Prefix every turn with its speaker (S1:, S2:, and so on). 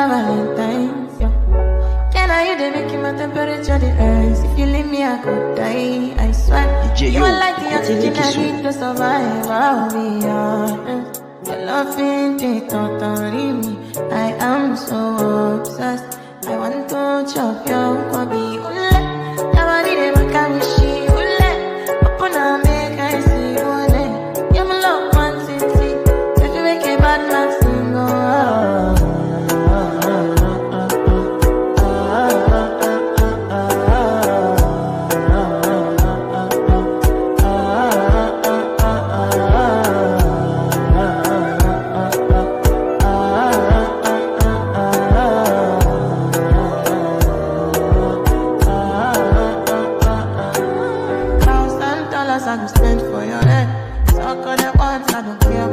S1: my Valentine's, yeah. Can I you they making my temperature the rise? If you leave me, I could die. I swear. You are like the oxygen I need to survive. I'll be honest. Your love ain't it totally me. I am so obsessed. I want to chop your kwabi. Ule, nobody they make a wishi. Ule, open up, make I see. Ule, you're my love one city. If you make a bad man sing, I go spend for your head. Suck on the ones I don't care.